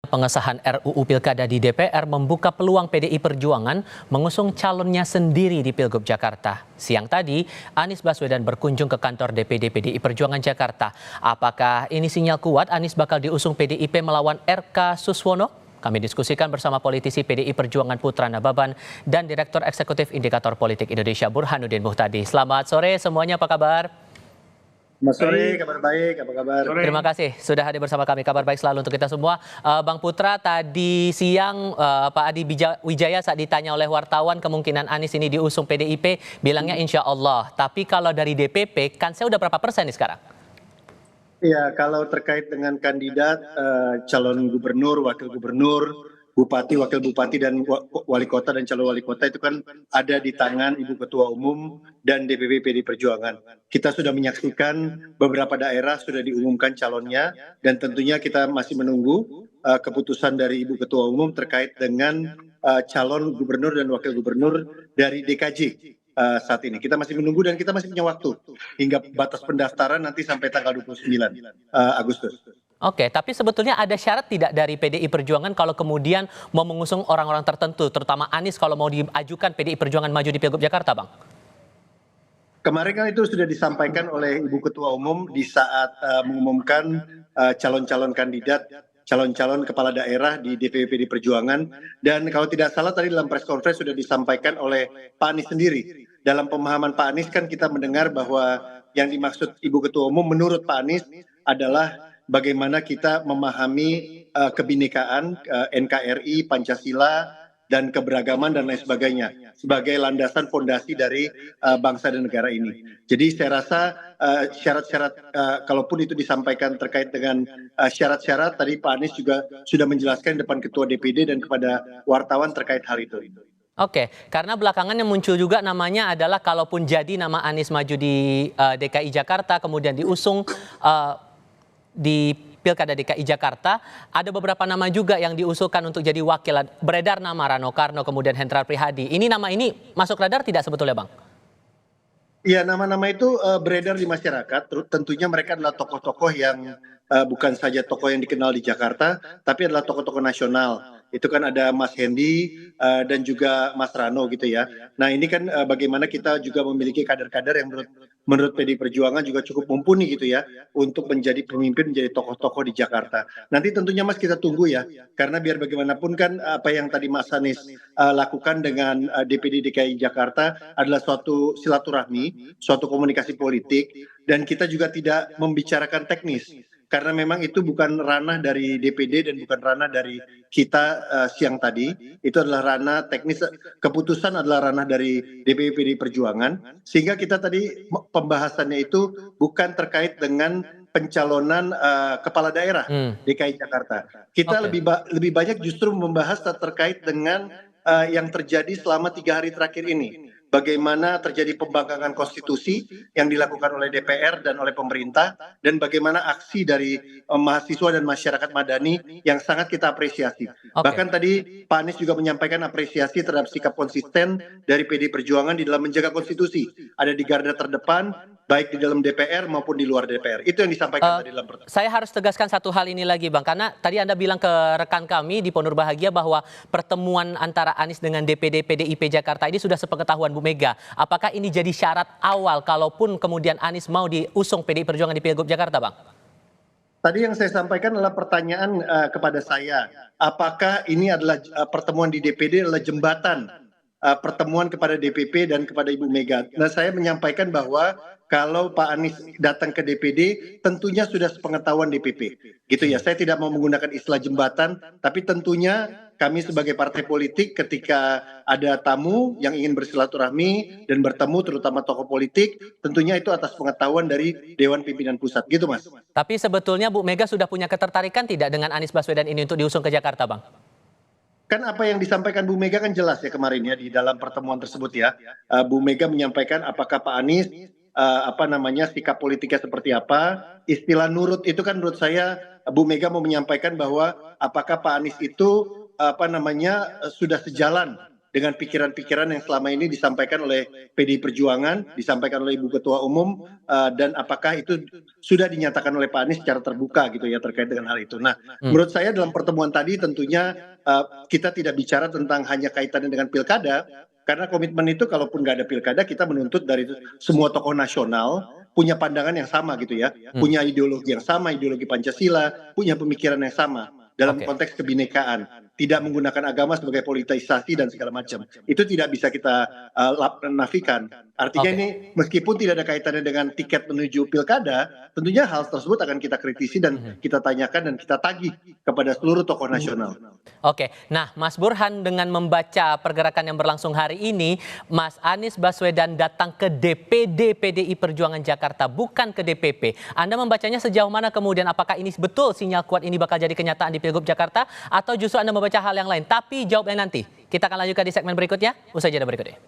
Pengesahan RUU Pilkada di DPR membuka peluang PDI Perjuangan mengusung calonnya sendiri di Pilgub Jakarta. Siang tadi, Anies Baswedan berkunjung ke kantor DPD PDI Perjuangan Jakarta. Apakah ini sinyal kuat Anies bakal diusung PDIP melawan RK Suswono? Kami diskusikan bersama politisi PDI Perjuangan Putra Nababan dan Direktur Eksekutif Indikator Politik Indonesia Burhanuddin Muhtadi. Selamat sore semuanya, apa kabar? Selamat sore, kabar baik, apa kabar? Terima kasih sudah hadir bersama kami. Kabar baik selalu untuk kita semua. Bang Putra, tadi siang Pak Adi Wijaya saat ditanya oleh wartawan kemungkinan Anies ini diusung PDIP, bilangnya insya Allah. Tapi kalau dari DPP, kan saya udah berapa persen nih sekarang? Iya, kalau terkait dengan kandidat calon gubernur, wakil gubernur, bupati, wakil bupati, dan wali kota dan calon wali kota itu kan ada di tangan Ibu Ketua Umum dan DPP PDI Perjuangan. Kita sudah menyaksikan beberapa daerah sudah diumumkan calonnya dan tentunya kita masih menunggu keputusan dari Ibu Ketua Umum terkait dengan calon gubernur dan wakil gubernur dari DKJ. Saat ini kita masih menunggu dan kita masih punya waktu hingga batas pendaftaran nanti sampai tanggal 29 Agustus. Oke, tapi sebetulnya ada syarat tidak dari PDI Perjuangan kalau kemudian mau mengusung orang-orang tertentu, terutama Anies kalau mau diajukan PDI Perjuangan maju di Pilgub Jakarta, Bang? Kemarin kan itu sudah disampaikan oleh Ibu Ketua Umum di saat mengumumkan calon-calon kandidat, calon-calon kepala daerah di DPP PDI Perjuangan. Dan kalau tidak salah tadi dalam press conference sudah disampaikan oleh Pak Anies sendiri. Dalam pemahaman Pak Anies kan kita mendengar bahwa yang dimaksud Ibu Ketua Umum menurut Pak Anies adalah bagaimana kita memahami kebinekaan NKRI, Pancasila, dan keberagaman dan lain sebagainya sebagai landasan fondasi dari bangsa dan negara ini. Jadi saya rasa syarat-syarat kalaupun itu disampaikan terkait dengan syarat-syarat tadi Pak Anies juga sudah menjelaskan depan Ketua DPD dan kepada wartawan terkait hal itu. Oke, karena belakangan yang muncul juga namanya adalah kalaupun jadi nama Anies maju di DKI Jakarta kemudian diusung di Pilkada DKI Jakarta, ada beberapa nama juga yang diusulkan untuk jadi wakil. Beredar nama Rano Karno, kemudian Hendrar Prihadi. Ini nama ini masuk radar tidak sebetulnya, Bang? Iya, nama-nama itu beredar di masyarakat. Tentunya mereka adalah tokoh-tokoh yang bukan saja tokoh yang dikenal di Jakarta, tapi adalah tokoh-tokoh nasional. Itu kan ada Mas Hendy dan juga Mas Rano gitu ya. Nah ini kan bagaimana kita juga memiliki kader-kader yang menurut PDI Perjuangan juga cukup mumpuni gitu ya untuk menjadi pemimpin, menjadi tokoh-tokoh di Jakarta. Nanti tentunya Mas kita tunggu ya, karena biar bagaimanapun kan apa yang tadi Mas Anies lakukan dengan DPD DKI Jakarta adalah suatu silaturahmi, suatu komunikasi politik, dan kita juga tidak membicarakan teknis. Karena memang itu bukan ranah dari DPD dan bukan ranah dari kita siang tadi. Itu adalah ranah teknis, keputusan adalah ranah dari DPP PDI Perjuangan. Sehingga kita tadi pembahasannya itu bukan terkait dengan pencalonan kepala daerah DKI Jakarta. Kita lebih banyak justru membahas terkait dengan yang terjadi selama 3 hari terakhir ini. Bagaimana terjadi pembangkangan konstitusi yang dilakukan oleh DPR dan oleh pemerintah, dan bagaimana aksi dari mahasiswa dan masyarakat madani yang sangat kita apresiasi. Bahkan tadi Pak Anies juga menyampaikan apresiasi terhadap sikap konsisten dari PDI Perjuangan di dalam menjaga konstitusi. Ada di garda terdepan, baik di dalam DPR maupun di luar DPR. Itu yang disampaikan tadi dalam pertemuan. Saya harus tegaskan satu hal ini lagi, Bang, karena tadi Anda bilang ke rekan kami di Ponur Bahagia bahwa pertemuan antara Anies dengan DPD PDIP Jakarta ini sudah sepengetahuan Bu Mega. Apakah ini jadi syarat awal kalaupun kemudian Anies mau diusung PDI Perjuangan di Pilgub Jakarta, Bang? Tadi yang saya sampaikan adalah pertanyaan kepada saya, apakah ini adalah pertemuan di DPD adalah jembatan pertemuan kepada DPP dan kepada Ibu Mega. Nah, saya menyampaikan bahwa kalau Pak Anies datang ke DPD, tentunya sudah sepengetahuan DPP. Gitu ya, saya tidak mau menggunakan istilah jembatan, tapi tentunya kami sebagai partai politik ketika ada tamu yang ingin bersilaturahmi dan bertemu terutama tokoh politik, tentunya itu atas pengetahuan dari Dewan Pimpinan Pusat. Gitu, Mas. Tapi sebetulnya Bu Mega sudah punya ketertarikan tidak dengan Anies Baswedan ini untuk diusung ke Jakarta, Bang? Kan apa yang disampaikan Bu Mega kan jelas ya kemarin ya di dalam pertemuan tersebut ya. Bu Mega menyampaikan apakah Pak Anies sikap politiknya seperti apa. Istilah nurut itu kan menurut saya Bu Mega mau menyampaikan bahwa apakah Pak Anies itu sudah sejalan dengan pikiran-pikiran yang selama ini disampaikan oleh PDI Perjuangan, disampaikan oleh Ibu Ketua Umum, dan apakah itu sudah dinyatakan oleh Pak Anies secara terbuka gitu ya terkait dengan hal itu. Nah, menurut saya dalam pertemuan tadi tentunya kita tidak bicara tentang hanya kaitannya dengan pilkada, karena komitmen itu kalaupun nggak ada pilkada, kita menuntut dari semua tokoh nasional punya pandangan yang sama gitu ya, punya ideologi yang sama, ideologi Pancasila, punya pemikiran yang sama dalam Oke. konteks kebinekaan, tidak menggunakan agama sebagai politisasi dan segala macam. Itu tidak bisa kita nafikan. Artinya Oke. ini meskipun tidak ada kaitannya dengan tiket menuju pilkada, tentunya hal tersebut akan kita kritisi dan kita tanyakan dan kita tagih kepada seluruh tokoh nasional. Oke, nah Mas Burhan dengan membaca pergerakan yang berlangsung hari ini, Mas Anies Baswedan datang ke DPD PDI Perjuangan Jakarta, bukan ke DPP. Anda membacanya sejauh mana kemudian? Apakah ini betul sinyal kuat ini bakal jadi kenyataan di Pilgub Jakarta? Atau justru Anda membaca hal yang lain? Tapi jawabnya nanti. Kita akan lanjutkan di segmen berikutnya, usai jeda berikut ini.